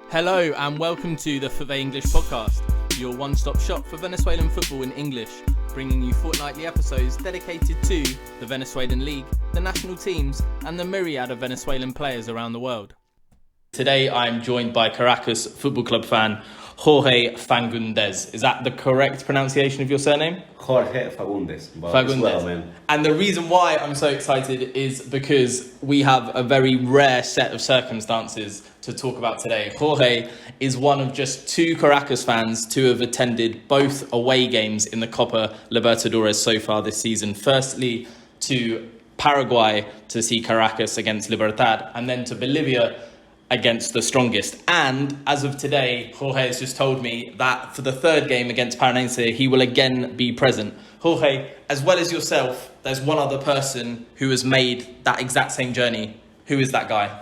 Hello and welcome to the Fave English podcast, your one-stop shop for Venezuelan football in English, bringing you fortnightly episodes dedicated to the Venezuelan league, the national teams and the myriad of Venezuelan players around the world. Today I'm joined by Caracas Football Club fan Jorge Fagundez. Is that the correct pronunciation of your surname? Jorge Fagundez. Fagundez. Well, man. And the reason why I'm so excited is because we have a very rare set of circumstances to talk about today. Jorge is one of just two Caracas fans to have attended both away games in the Copa Libertadores so far this season. Firstly, to Paraguay to see Caracas against Libertad, and then to Bolivia against the strongest. And as of today, Jorge has just told me that for the third game against Paranaense, he will again be present. Jorge, as well as yourself, there's one other person who has made that exact same journey. Who is that guy?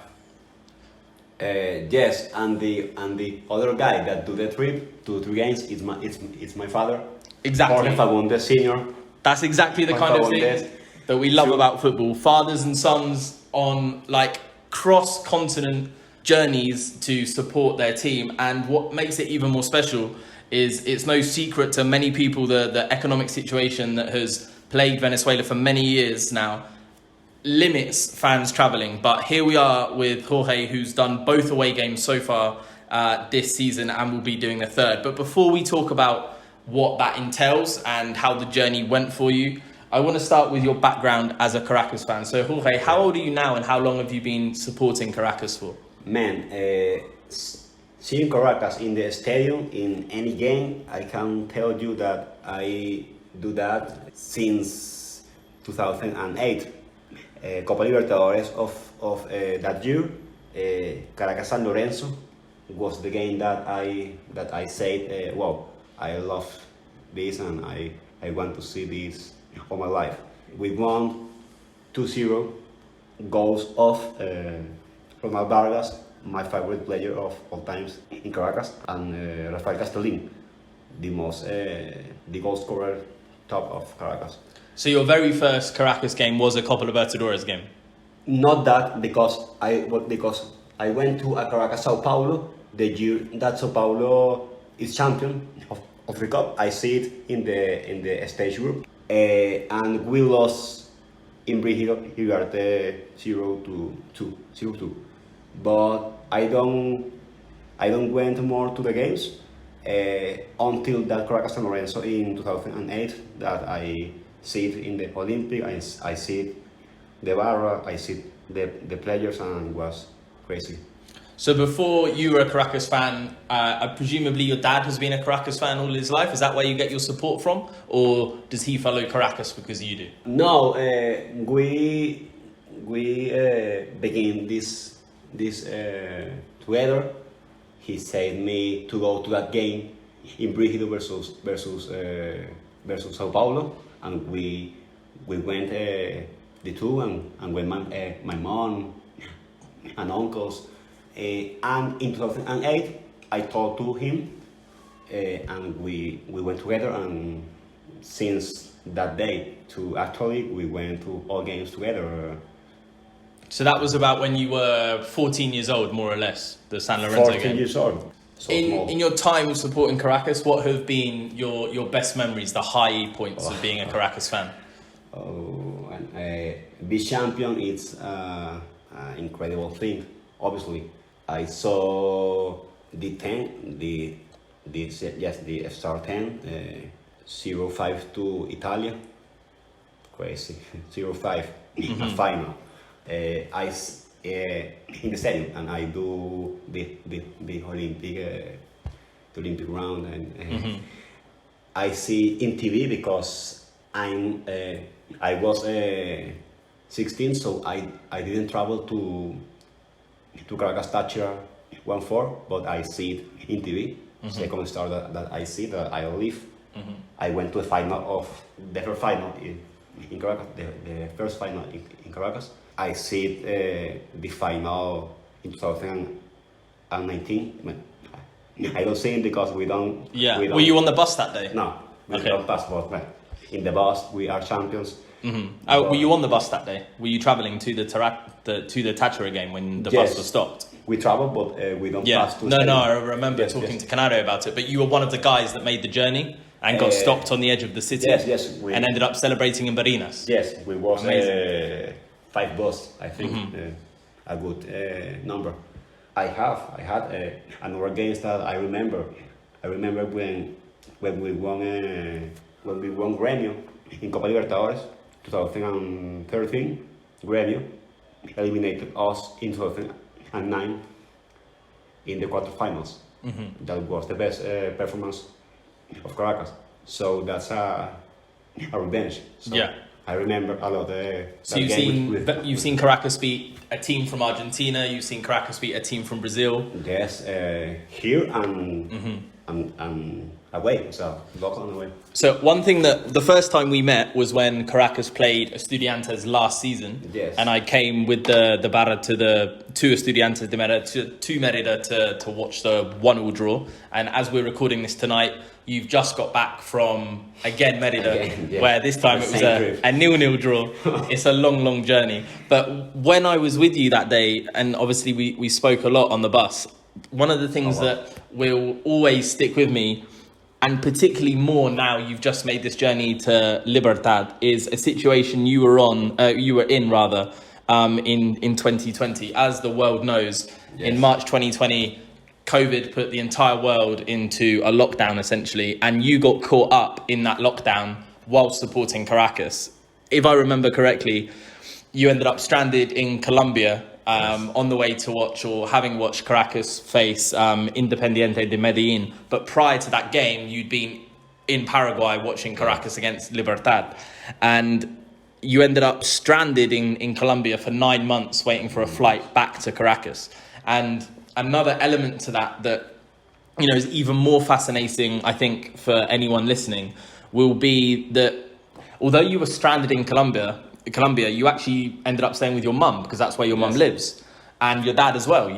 Yes, and the other guy that do the trip to 3 games it's my father. Exactly. Jorge Fagundez Sr. That's exactly the kind of thing that we love about football. Fathers and sons on like cross-continent journeys to support their team. And what makes it even more special is it's no secret to many people the economic situation that has plagued Venezuela for many years now limits fans travelling. But here we are with Jorge, who's done both away games so far this season and will be doing the third. But before we talk about what that entails and how the journey went for you, I want to start with your background as a Caracas fan. So Jorge, how old are you now and how long have you been supporting Caracas for? Man, seeing Caracas in the stadium in any game, I can tell you that I do that since 2008. Copa Libertadores of that year, Caracas San Lorenzo was the game that I said, wow, I love this and I want to see this all my life. We won 2-0, goals of Ronald Vargas, my favorite player of all times in Caracas, and Rafael Castellin, the goal scorer top of Caracas. So your very first Caracas game was a Copa Libertadores game? Not that, because I went to a Caracas Sao Paulo the year that Sao Paulo is champion of the cup. I see it in the stage group, and we lost in Brigido 0-2. But I don't went more to the games until that Caracas San Lorenzo in 2008 that I see it in the Olympic. I see it the barra, I see the players, and it was crazy. So before you were a Caracas fan, presumably your dad has been a Caracas fan all his life. Is that where you get your support from? Or does he follow Caracas because you do? No, we begin this together. He said me to go to that game in Brigido versus Sao Paulo, and we went the two, and when my mom and uncles, and in 2008 I talked to him, and we went together, and since that day to actually we went to all games together. So that was about when you were 14 years old, more or less, the San Lorenzo 14 game. years old. So in your time supporting Caracas, what have been your best memories, the high points of being a Caracas fan? Oh, and be champion, it's an incredible thing. Obviously, I saw the star 10, 0-5 to Italia. Crazy, 0-5 in the final. I in the stadium, and I do the Olympic round, and I see in TV because I was 16, so I didn't travel to Caracas Thatcher 1-4, but I see it in TV. Second star that I see that I live. I went to the first final in Caracas, the first final in Caracas. I see the final in 2019. I don't see it because we don't. Yeah. Were you on the bus that day? No, we Okay. don't pass, but in the bus we are champions. Were you on the bus that day? Were you travelling to the Táchira game when the bus was stopped? We travel, but we don't pass to. No, I remember talking to Canado about it. But you were one of the guys that made the journey and got stopped on the edge of the city. Yes. And ended up celebrating in Barinas. Yes, we was 5 bus, I think, a good number. I had another games that I remember. I remember when we won Gremio in Copa Libertadores 2013. Gremio eliminated us in 2009 in the quarterfinals. That was the best performance of Caracas. So that's a revenge. So I remember a lot. So you've seen Caracas beat a team from Argentina. You've seen Caracas beat a team from Brazil. Yes, here and away. So local and away. So one thing that the first time we met was when Caracas played Estudiantes last season. Yes. And I came with the Barra to Estudiantes de Mérida to Mérida to watch the 1-1 draw. And as we're recording this tonight, you've just got back from Mérida, where this time it was a 0-0 draw. It's a long journey. But when I was with you that day, and obviously we spoke a lot on the bus, one of the things that will always stick with me, and particularly more now you've just made this journey to Libertad, is a situation you were in in 2020. As the world knows, in March 2020, COVID put the entire world into a lockdown essentially, and you got caught up in that lockdown while supporting Caracas. If I remember correctly, you ended up stranded in Colombia on the way to watch, or having watched, Caracas face Independiente de Medellin. But prior to that game, you'd been in Paraguay watching Caracas against Libertad. And you ended up stranded in Colombia for 9 months waiting for a flight back to Caracas. And another element to that is even more fascinating, I think, for anyone listening, will be that although you were stranded in Colombia, you actually ended up staying with your mum, because that's where your mum lives, and your dad as well.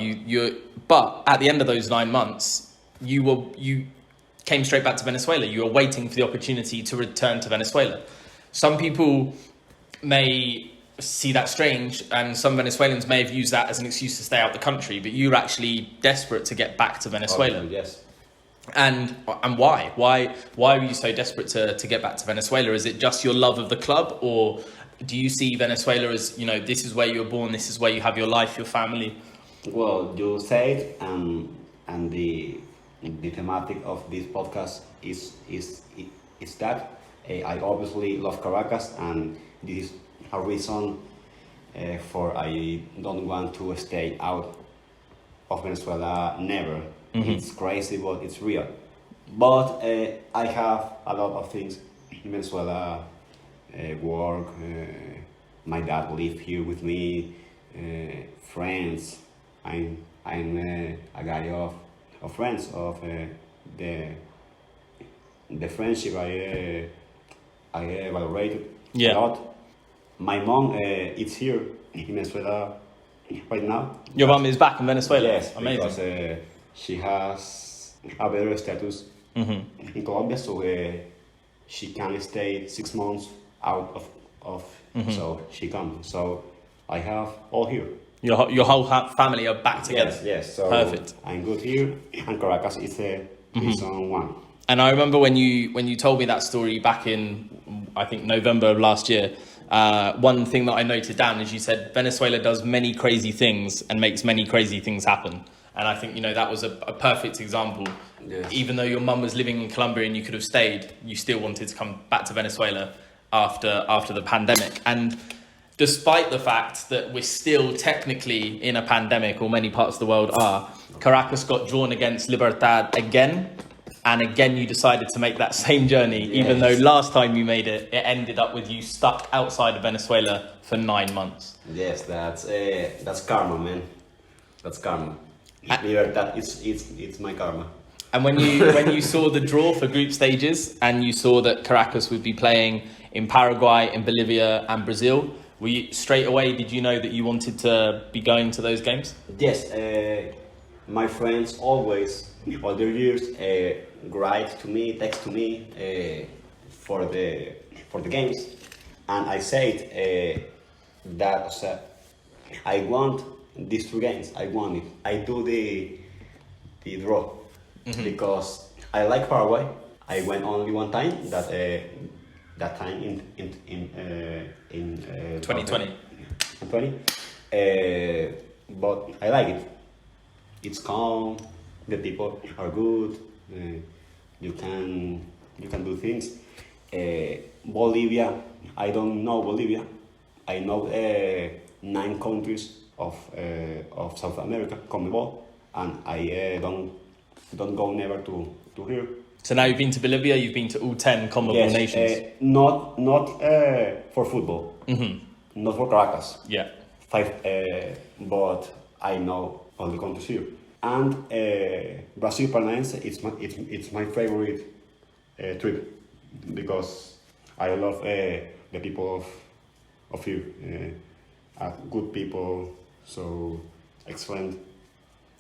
But at the end of those 9 months, you came straight back to Venezuela. You were waiting for the opportunity to return to Venezuela. Some people may see that strange, and some Venezuelans may have used that as an excuse to stay out the country, but you were actually desperate to get back to Venezuela. Yes. And why? Why were you so desperate to get back to Venezuela? Is it just your love of the club, or do you see Venezuela as, this is where you were born, this is where you have your life, your family? Well, you said, and the thematic of this podcast is that I obviously love Caracas, and this is a reason for I don't want to stay out of Venezuela. Never. It's crazy, but it's real. But I have a lot of things in Venezuela. Work, my dad live here with me, friends. I'm a guy of friends, of the friendship I evaluated a lot. My mom is here in Venezuela right now. Your mom is back in Venezuela? Yes, amazing. Because she has a better status in Colombia, so she can stay 6 months out of so she comes. So I have all here. Your whole family are back together. Yes. So perfect. I'm good here, and Caracas is reason one. And I remember when you told me that story back in, I think, November of last year. One thing that I noted down is you said Venezuela does many crazy things and makes many crazy things happen. And I think, that was a perfect example. Yes. Even though your mum was living in Colombia and you could have stayed, you still wanted to come back to Venezuela after the pandemic. And despite the fact that we're still technically in a pandemic, or many parts of the world are, Caracas got drawn against Libertad again. And again, you decided to make that same journey, even though last time you made it, it ended up with you stuck outside of Venezuela for 9 months. Yes, that's karma, man. That's karma. Libertad, it's my karma. And when you saw the draw for group stages, and you saw that Caracas would be playing in Paraguay, in Bolivia, and Brazil, were you straight away? Did you know that you wanted to be going to those games? Yes, my friends always, all the years, write to me, text to me for the games, And I said that I want these 2 games. I want it. I do the draw because I like Paraguay. I went only one time. That time in 2020. 2020. But I like it. It's calm. The people are good. You can do things. Bolivia. I don't know Bolivia. I know 9 countries of South America, CONMEBOL, and I don't go never to here. So now you've been to Bolivia, you've been to all 10 CONMEBOL nations. Not for football, not for Caracas. Yeah. 5, but I know all the countries here. And Athletico Paranaense, it's my favorite trip because I love the people of here. Good people, so excellent.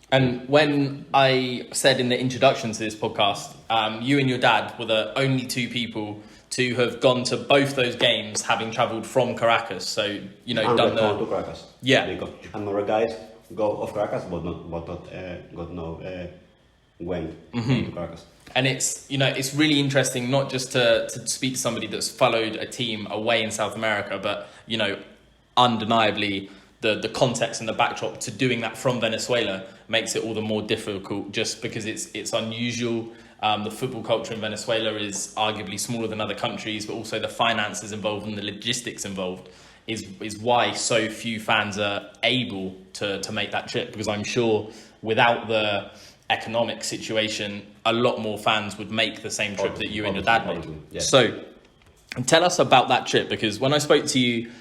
And when I said in the introduction to this podcast, you and your dad were the only 2 people to have gone to both those games, having travelled from Caracas. So done to Caracas. Yeah. Because another guys go of Caracas, but not went to Caracas. And it's really interesting not just to speak to somebody that's followed a team away in South America, but undeniably the context and the backdrop to doing that from Venezuela makes it all the more difficult, just because it's unusual. The football culture in Venezuela is arguably smaller than other countries, but also the finances involved and the logistics involved is why so few fans are able to make that trip, because I'm sure without the economic situation, a lot more fans would make the same trip that you and your dad made. Yeah. So tell us about that trip, because when I spoke to you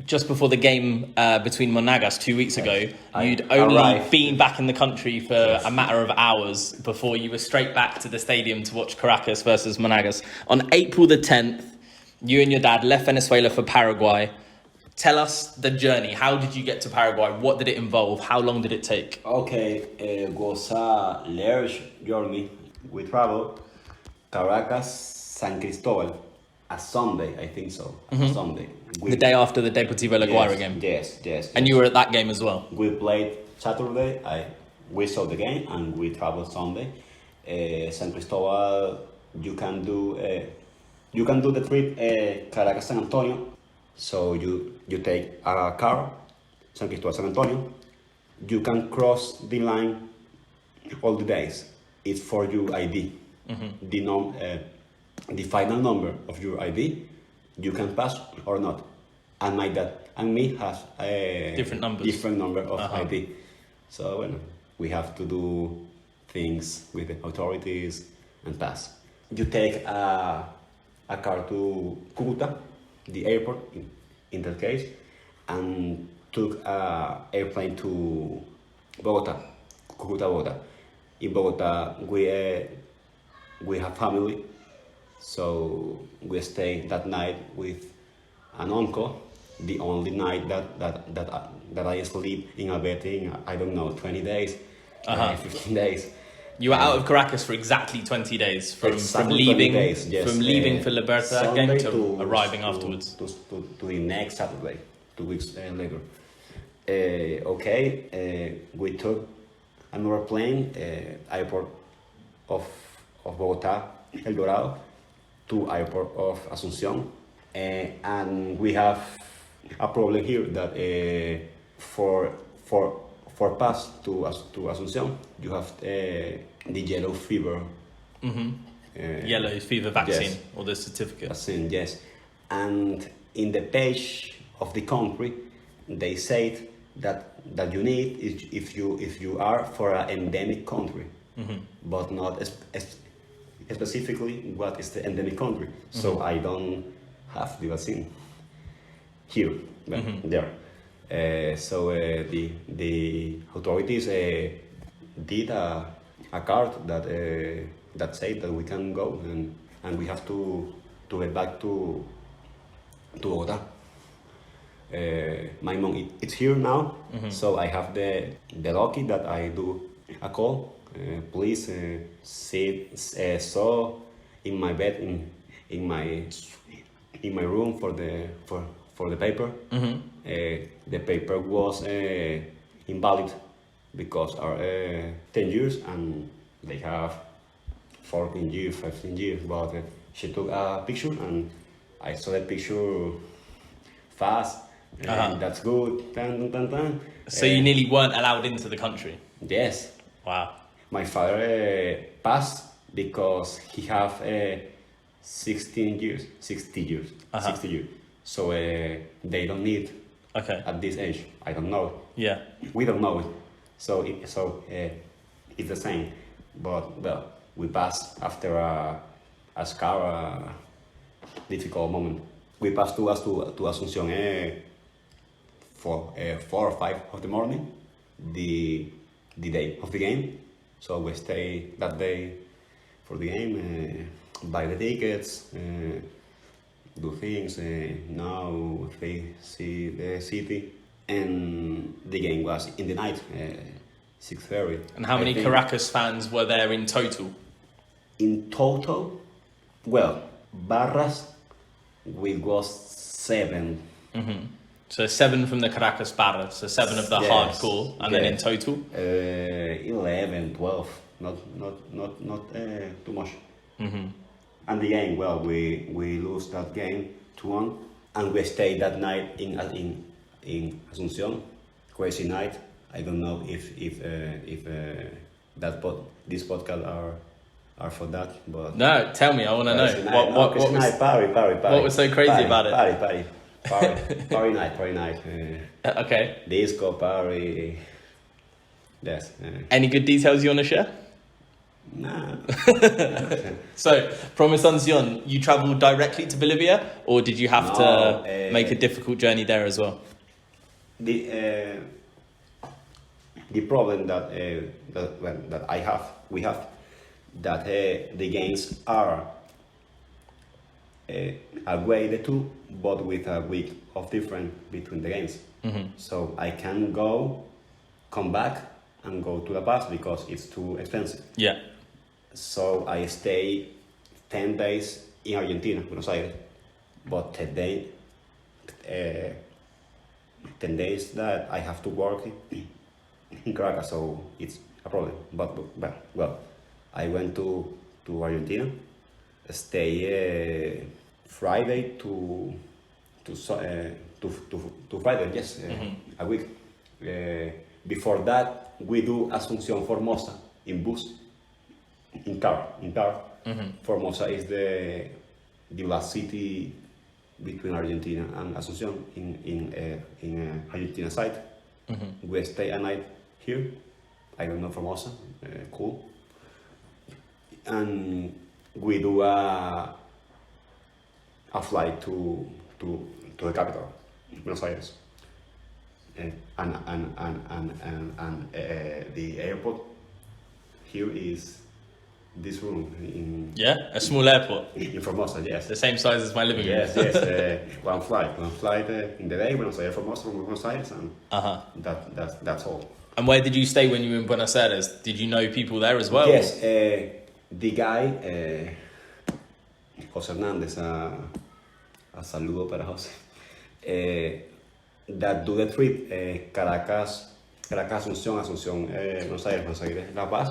just before the game between Monagas 2 weeks ago, you'd only been back in the country for a matter of hours before you were straight back to the stadium to watch Caracas versus Monagas. On April the 10th, you and your dad left Venezuela for Paraguay. Tell us the journey. How did you get to Paraguay? What did it involve? How long did it take? Okay, it was a large journey. We traveled Caracas, San Cristobal, a Sunday, I think so. A Sunday. The day after the Deportivo La Guaira game. Yes. And you were at that game as well? We played Saturday. We saw the game and we traveled Sunday. San Cristobal, you can do the trip Caracas San Antonio. So you take a car, San Cristobal San Antonio. You can cross the line all the days. It's for your ID. The final number of your ID, you can pass or not. And my dad and me has a different number of ID. So we have to do things with the authorities and pass. You take a car to Cucuta, the airport in that case, and took an airplane to Bogota, Cucuta, Bogota. In Bogota, we have family, so we stay that night with an uncle. The only night that I sleep in a bed in, I don't know, 20 days, 15 days. You were out of Caracas for exactly 20 days from leaving 20 days, yes. From leaving for Libertad game to arriving afterwards. To the next Saturday, 2 weeks later. We took another plane, airport of Bogota, El Dorado, to airport of Asunción, and we have a problem here that for pass to Asunción, you have the yellow fever. Yellow fever vaccine, yes. Or the certificate. Vaccine, yes. And in the page of the country, they said that you need if you are for an endemic country, but not specifically what is the endemic country. So I don't have the vaccine here, but there. So the authorities did a card that said that we can go and we have to get back to Bogota. My mom it's here now, so I have the lucky that I do a call. Please sit so in my bed in my room for the paper. The paper was invalid because are 10 years and they have 14 years, 15 years. But she took a picture and I saw the picture fast. That's good. Dun, dun, dun. So you nearly weren't allowed into the country? Yes. Wow. My father passed because he have 60 years. 60 years. So they don't need at this age. I don't know. Yeah. We don't know it. So it's the same. But well, we passed after a difficult moment. We passed to Asunción for 4 or 5 of the morning, the day of the game. So we stay that day for the game, buy the tickets, do things, now see the city. And the game was in the night, 6:30. And how many Caracas fans were there in total? In total, well, Barras, we was 7. So 7 from the Caracas Barra, so 7 of the hardcore, and then in total? 11, 12, not too much. And the game, well, we lose that game 2-1, and we stayed that night in Asunción. Crazy night. I don't know if this podcast are for that, but no, tell me, I want to know. What was party. What was so crazy about it? Party night. Okay. Disco party. Yes. Any good details you want to share? Nah. So, from Asunción, you travelled directly to Bolivia, or did you have to make a difficult journey there as well? The problem that we have, that the games are away the two, but with a week of difference between the games. So I can come back and go to La Paz because it's too expensive. Yeah. So I stay 10 days in Argentina, Buenos Aires, but 10 days that I have to work in Caracas, so it's a problem. But well, I went to Argentina, stay Friday to Friday, yes, a week. Before that, we do Asunción Formosa in bus, in car. Formosa is the last city between Argentina and Asunción in Argentina side. We stay a night here. I don't know Formosa, cool. And we do a flight to the capital, Buenos Aires. And the airport here is this room in a small airport in Formosa, yes, the same size as my living room. Yes, one flight in the day, Buenos Aires, Formosa, from Buenos Aires, and that's all. And where did you stay when you were in Buenos Aires? Did you know people there as well? Yes, the guy, Jose Hernandez, a saludo para Jose, that do the trip, Caracas, Asunción, Buenos Aires, La Paz.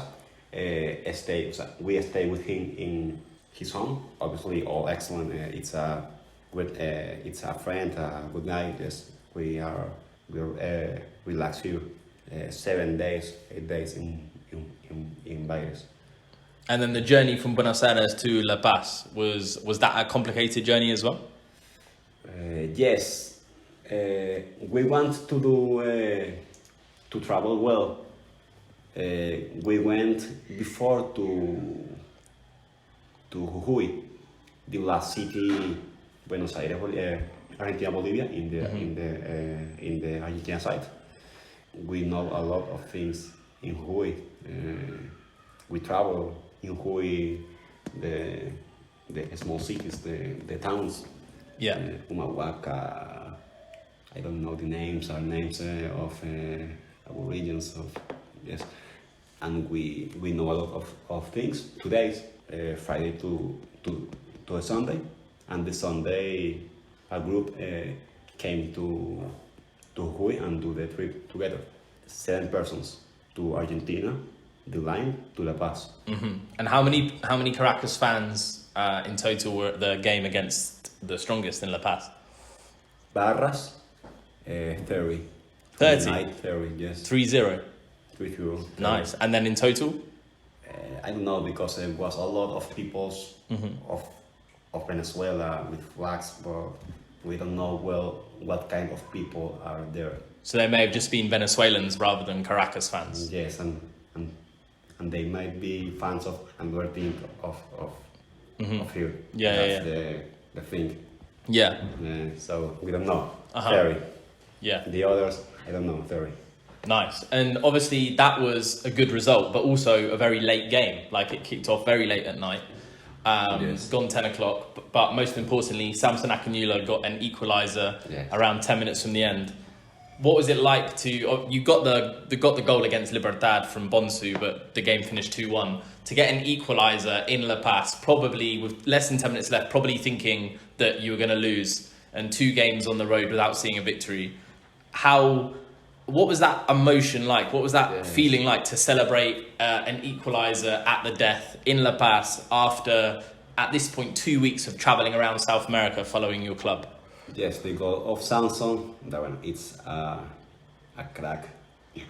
We stay with him in his home. Obviously, all excellent. It's a friend, a good guy. Yes, we're relaxed here. 7 days, 8 days in Baires. And then the journey from Buenos Aires to La Paz, was that a complicated journey as well? Yes. We want to travel well. We went before to Jujuy, the last city, Buenos Aires, Argentina, Bolivia, in the Argentina side. We know a lot of things in Jujuy. We travel in Jujuy, the small cities, the towns. Yeah. Humahuaca. I don't know the names of our regions yes, and we know a lot of things. 2 days, Friday to to a Sunday, and the Sunday a group came to Jujuy and do the trip together. 7 persons to Argentina, the line to La Paz. And how many Caracas fans in total were at the game against the strongest in La Paz? Barras, 30. 30? Night, 30, yes. 3-0. 3-0. Nice. And then in total? I don't know, because there was a lot of peoples of Venezuela with flags, but we don't know well what kind of people are there. So they may have just been Venezuelans rather than Caracas fans. Yes, and they might be fans of another team of here. Yeah, That's the thing. Yeah. So we don't know. Uh-huh. Very. Yeah. The others, I don't know. Very. Nice. And obviously that was a good result, but also a very late game. Like, it kicked off very late at night. Yes. Gone 10 o'clock. But most importantly, Samson Akinula got an equaliser around 10 minutes from the end. What was it like to... You got the goal against Libertad from Bonsu, but the game finished 2-1. To get an equaliser in La Paz, probably with less than 10 minutes left, probably thinking that you were going to lose, and 2 games on the road without seeing a victory. What was that emotion like? What was that feeling like to celebrate an equaliser at the death in La Paz after, at this point, 2 weeks of travelling around South America following your club? Yes, the goal of Samson, that one, it's a crack,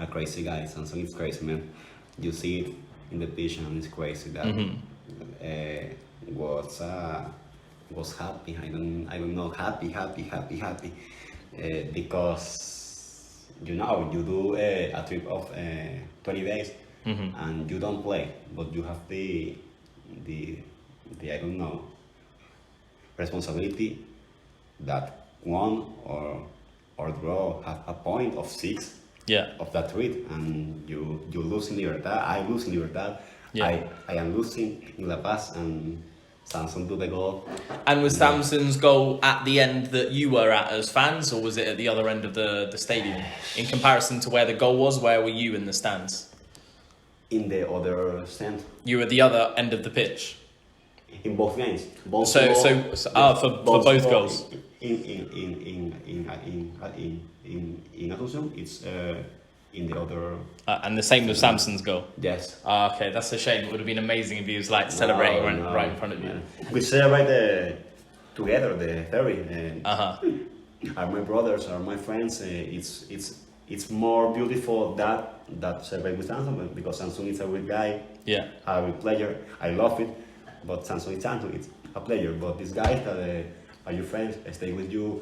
a crazy guy. Samson is crazy, man. You see it in the pitch and it's crazy. That was happy. I don't know, happy, because you do a trip of 20 days and you don't play, but you have the I don't know, responsibility that one or draw have a point of 6 of that trip, and you lose in Libertad. I lose in Libertad. I am losing in La Paz, and Samson do the goal. And was Samson's goal at the end that you were at as fans, or was it at the other end of the stadium? In comparison to where the goal was, where were you in the stands? In the other stand. You were at the other end of the pitch? In both games. For both goals. In Asunción, it's in the other. And the same with Samson's goal. Yes. Okay, that's a shame. It would have been amazing if he was like celebrating right in front of you. We celebrate together the ferry. Are my brothers, are my friends. It's more beautiful that celebrate with Samson, because Samson is a good guy. Yeah. A good player. I love it. But Samson, it's a player. But these guys that are your friends, stay with you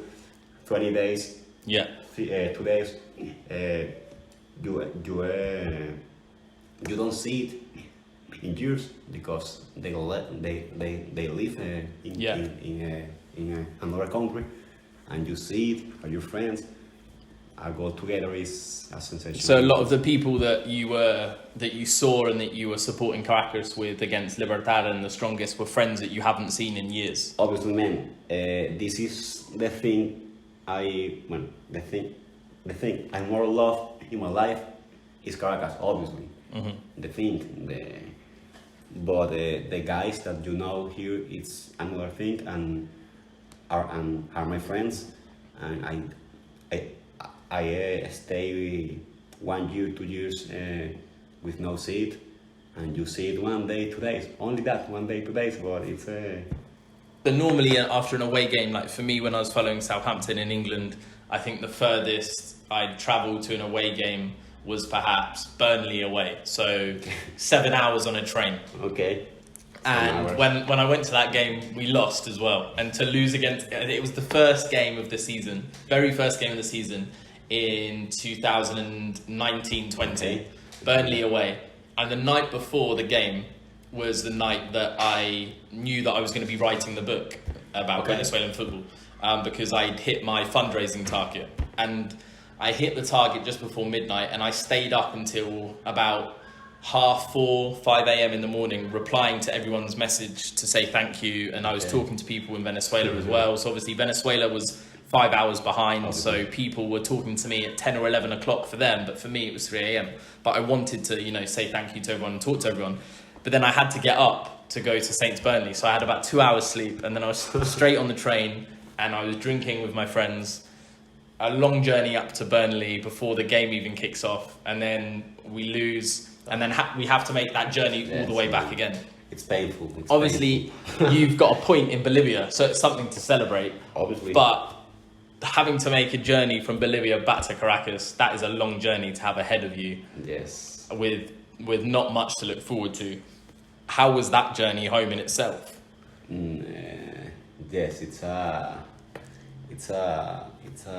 20 days. Yeah. 2 days. You don't see it in years, because they live in another country, and you see it, or your friends. Our goal together is a sensation. So a lot of the people that you saw and that you were supporting Caracas with against Libertad and the strongest were friends that you haven't seen in years. Obviously, man, this is the thing the thing I more love in my life is Caracas, obviously. The thing, but the guys that you know here, it's another thing, and are my friends, and I stay 1 year, 2 years with no seat, and you see it 1 day, 2 days. Only that, 1 day, 2 days, but it's But normally after an away game, like for me when I was following Southampton in England, I think the furthest I'd travelled to an away game was perhaps Burnley away. So 7 hours on a train. Okay. And when I went to that game, we lost as well. And to lose against, it was the first game of the season, very first game of the season in 2019-20, Burnley away. And the night before the game was the night that I knew that I was going to be writing the book about Venezuelan football, because I'd hit my fundraising target. And I hit the target just before midnight, and I stayed up until about 4:30, 5 a.m. in the morning, replying to everyone's message to say thank you. And I was talking to people in Venezuela as well. So obviously Venezuela was 5 hours behind. So people were talking to me at 10 or 11 o'clock for them. But for me, it was 3 a.m. But I wanted to, say thank you to everyone and talk to everyone. But then I had to get up to go to Saints Burnley. So I had about 2 hours sleep, and then I was straight on the train, and I was drinking with my friends. A long journey up to Burnley before the game even kicks off, and then we lose, and then we have to make that journey all the way back again. It's painful. Obviously, you've got a point in Bolivia, so it's something to celebrate. Obviously. But having to make a journey from Bolivia back to Caracas, that is a long journey to have ahead of you. Yes. With not much to look forward to. How was that journey home in itself? Yes, it's a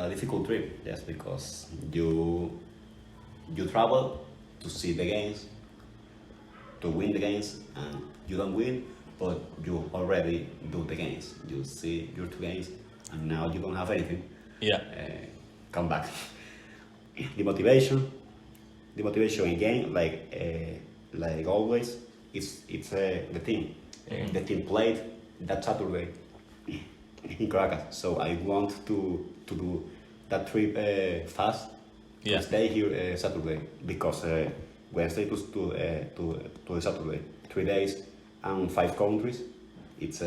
difficult trip, yes, because you travel to see the games, to win the games, and you don't win, but you already do the games. You see your 2 games, and now you don't have anything. Yeah. Come back. The motivation again, like always, it's the team. The team played that Saturday in Caracas, so I want to do that trip fast. Yeah. To stay here Saturday, because Wednesday to Saturday, 3 days and 5 countries, it's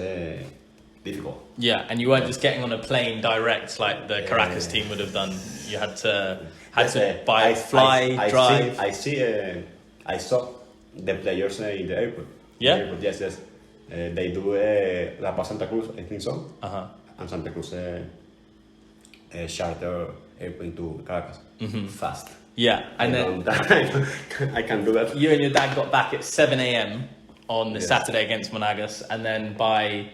difficult. Yeah, and you weren't just getting on a plane direct like the Caracas team would have done. You had to drive. I saw the players in the airport. Yeah? The airport, yes. They do La Paz Santa Cruz, I think so. And Santa Cruz charter airplane to Caracas. Fast. Yeah, and I can do that. You and your dad got back at 7 a.m. on the Saturday against Monagas, and then by,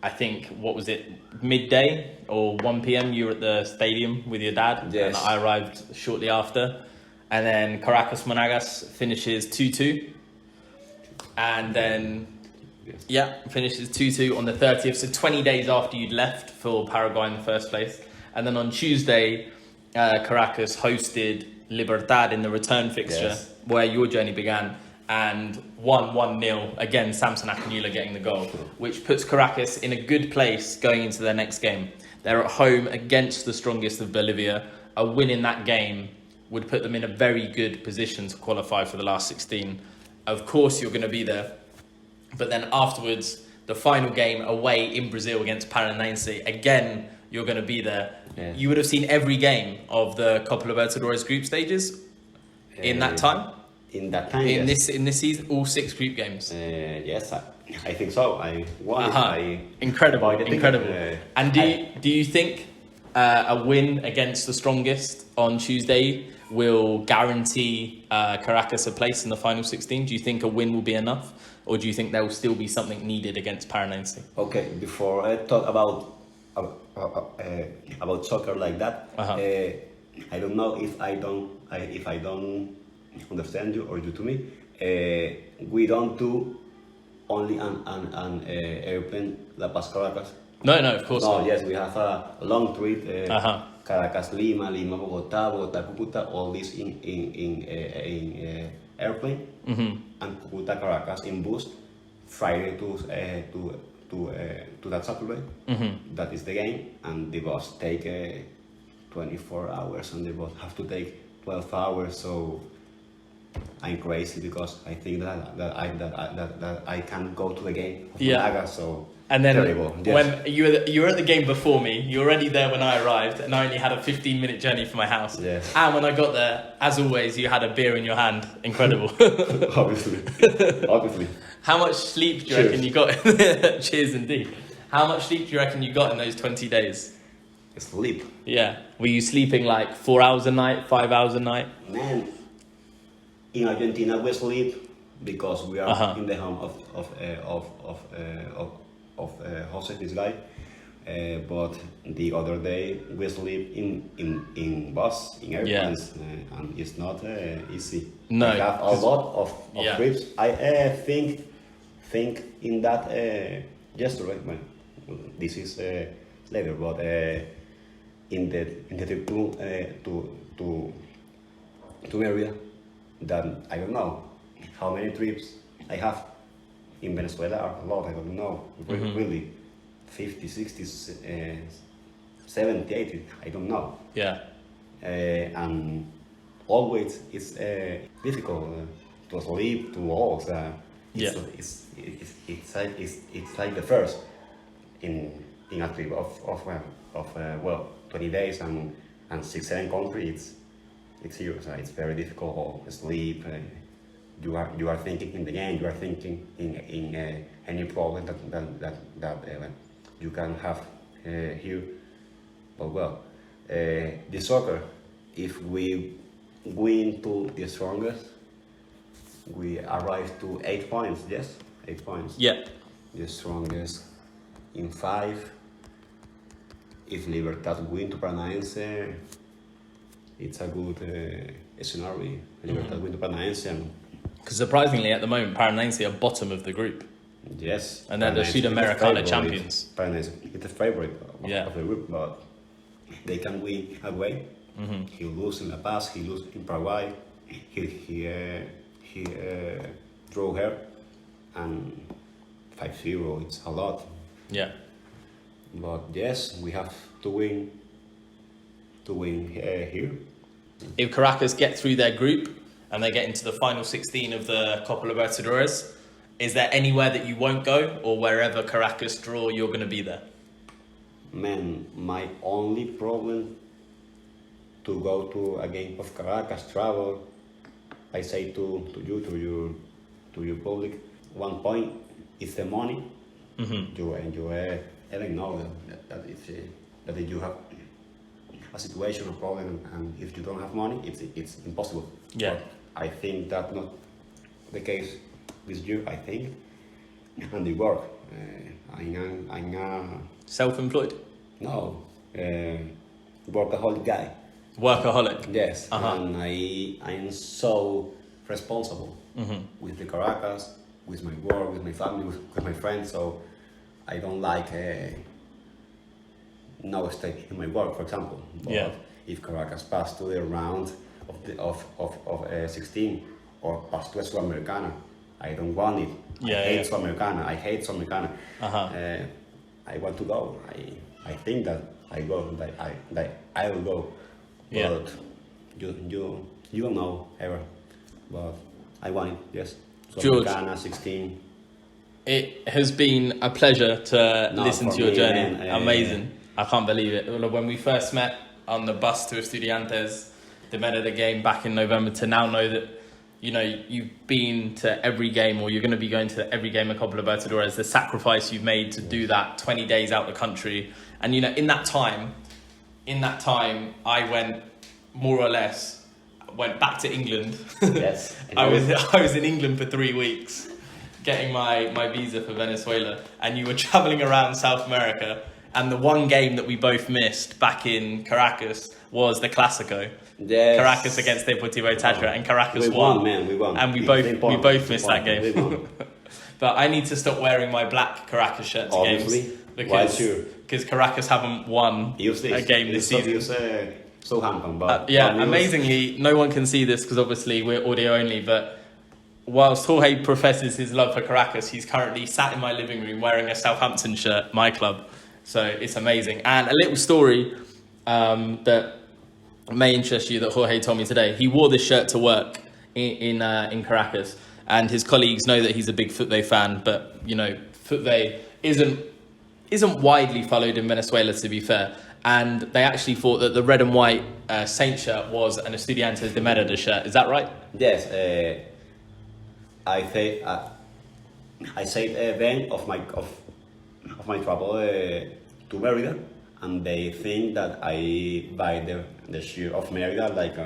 I think, what was it, midday or 1 p.m. you were at the stadium with your dad. Yes. And I arrived shortly after. And then Caracas Monagas finishes 2-2. And then, finishes 2-2 on the 30th. So 20 days after you'd left for Paraguay in the first place. And then on Tuesday, Caracas hosted Libertad in the return fixture, where your journey began, and won 1-0. Again, Samson Akinula getting the goal, which puts Caracas in a good place going into their next game. They're at home against the strongest of Bolivia. A win in that game would put them in a very good position to qualify for the last 16. Of course, you're going to be there. But then afterwards, the final game away in Brazil against Paranaense, again, you're going to be there. Yeah. You would have seen every game of the Copa Libertadores group stages in that time. In that time, in this season, all 6 group games. Yes, I think so. I won. Incredible. And do you think a win against the strongest on Tuesday will guarantee Caracas a place in the final 16? Do you think a win will be enough, or do you think there will still be something needed against Paranaense? Okay, before I talk about soccer like that, I don't know if I don't understand you or you to me. We don't do only an airplane La Paz Caracas. No, of course not. Yes, we have a long trip. Caracas Lima, Lima Bogotá, Bogotá Cúcuta, all this in airplane, and Cúcuta Caracas in bus. Friday to that Saturday. That is the game, and the bus take 24 hours, and the bus have to take 12 hours. So I'm crazy because I think that I can't go to the game of Malaga, so. And then terrible. Yes. When you were at the game before me, you were already there when I arrived, and I only had a 15-minute journey from my house. Yes. And when I got there, as always, you had a beer in your hand. Incredible. Obviously. How much sleep do you reckon you got? Cheers indeed. How much sleep do you reckon you got in those 20 days? Sleep. Yeah. Were you sleeping like 4 hours a night, 5 hours a night? Man, in Argentina we sleep because we are in the home of Jose, this guy. But the other day we sleep in bus, in airplanes, and it's not easy. No, I have a lot of trips. I think in that yesterday. Well, this is later, but in the trip to area, that I don't know how many trips I have. In Venezuela are a lot, I don't know, really, 50, 60, 70, 80, I don't know. Yeah. And always it's difficult to sleep, to walk. Yeah. It's like the first in a trip of 20 days and 6-7 countries. It's serious. It's very difficult to sleep. You are thinking in the game. You are thinking in any problem that you can have here. But the soccer, if we win to the strongest, we arrive to 8 points. Yes, 8 points. Yeah. The strongest in 5. If Libertad win to Paranaense, it's a good scenario. Libertad win to Paranaense, and Because surprisingly, at the moment, Paranaense are bottom of the group. yes, And they're the Sudamericana champions. Paranaense is the favorite Yeah. of the group, but they can win away. He lose in La Paz, he lose in Paraguay, he drew her, and 5-0. It's a lot. Yeah. But yes, we have to win here. If Caracas get through their group and they get into the final 16 of the Copa Libertadores, is there anywhere that you won't go, or wherever Caracas draw, you're going to be there? Man, my only problem to go to a game of Caracas, travel, I say to your public, one point is the money. You even know that if you have a situation or problem, and if you don't have money, it's impossible. Yeah. But I think that's not the case this year. I think, and the work. I'm a Self-employed? no workaholic guy. Workaholic? Yes, Uh-huh. and I am so responsible with the Caracas, with my work, with my family, with my friends. So I don't like no stay in my work, for example. But Yeah. if Caracas pass to the round of 16 or pass to a Sudamericana, I don't want it. Yeah, I hate yeah. Sudamericana. I hate Sudamericana. Uh-huh. I want to go. I think that I go. That I will go. Yeah. But you don't know ever. But I want it. Yes. George. Sudamericana 16. It has been a pleasure to No, listen for to your me, journey. man, Amazing. I can't believe it. When we first met on the bus to Estudiantes, the men of the game back in November, to now know that, you know, you've been to every game, or you're going to be going to every game of Copa Libertadores, the sacrifice you've made to do that 20 days out the country. And, you know, in that time, I went more or less, went back to England. Yes. I was in England for 3 weeks, getting my visa for Venezuela, and you were traveling around South America, and the one game that we both missed back in Caracas was the Clásico. Yes. Caracas against Deportivo Táchira, and Caracas We won, man. We won. and we It's both missed that We game. won. But I need to stop wearing my black Caracas shirt to Obviously. games Why sure? because Caracas haven't won Use this. a game this season. Use Southampton, but Yeah, but use- amazingly, no one can see this because obviously we're audio only, but whilst Jorge professes his love for Caracas, he's currently sat in my living room wearing a Southampton shirt, my club. So it's amazing. And a little story that may interest you that Jorge told me today. He wore this shirt to work in Caracas, and his colleagues know that he's a big Futve fan, but, you know, Futve isn't widely followed in Venezuela, to be fair. And they actually thought that the red and white Saint shirt was an Estudiantes de Merida shirt. Is that right? Yes, I said then of my travel to Merida, and they think that I buy the shirt of Merida like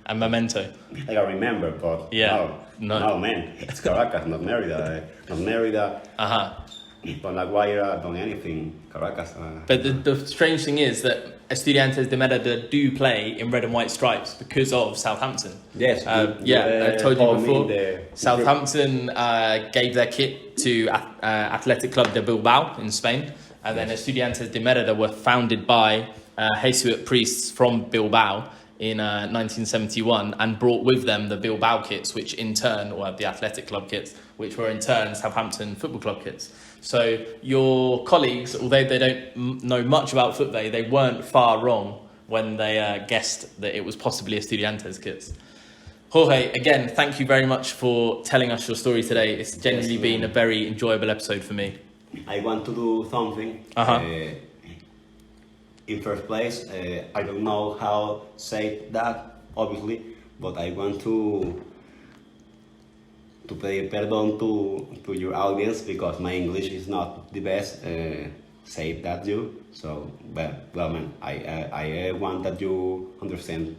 And Memento. I remember, but Yeah, no. no, man, it's Caracas, not Merida, not Merida, not La Guaira, not anything, Caracas. But the strange thing is that Estudiantes de Merida do play in red and white stripes because of Southampton. Yes, I told you told me before. the- Southampton gave their kit to Athletic Club de Bilbao in Spain, and then Estudiantes de Merida were founded by Jesuit priests from Bilbao in 1971, and brought with them the Bilbao kits, which in turn, or the Athletic Club kits, which were in turn Southampton Football Club kits. So your colleagues, although they don't know much about football, they weren't far wrong when they guessed that it was possibly Estudiantes kits. Jorge, again, thank you very much for telling us your story today. It's genuinely been a very enjoyable episode for me. I want to do something. In first place, I don't know how to say that, obviously, but I want to pay pardon to your audience because my English is not the best. Say that you. So, well, man, I want that you understand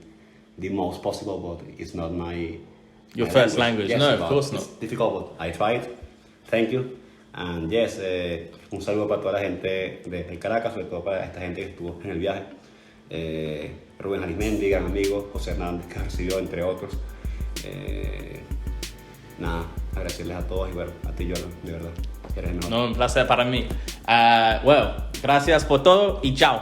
the most possible, but it's not your first language. Yes, no, of course not. It's difficult, but I tried. Thank you. And yes, un saludo para toda la gente de Caracas, sobre todo para esta gente que estuvo en el viaje. Rubén Arismendi, gran amigo, José Hernández, que recibió, entre otros. Nada, agradecerles a todos y bueno, a ti, Jordan, de verdad. Eres el mejor. No, un placer para mí. Well, gracias por todo y chao.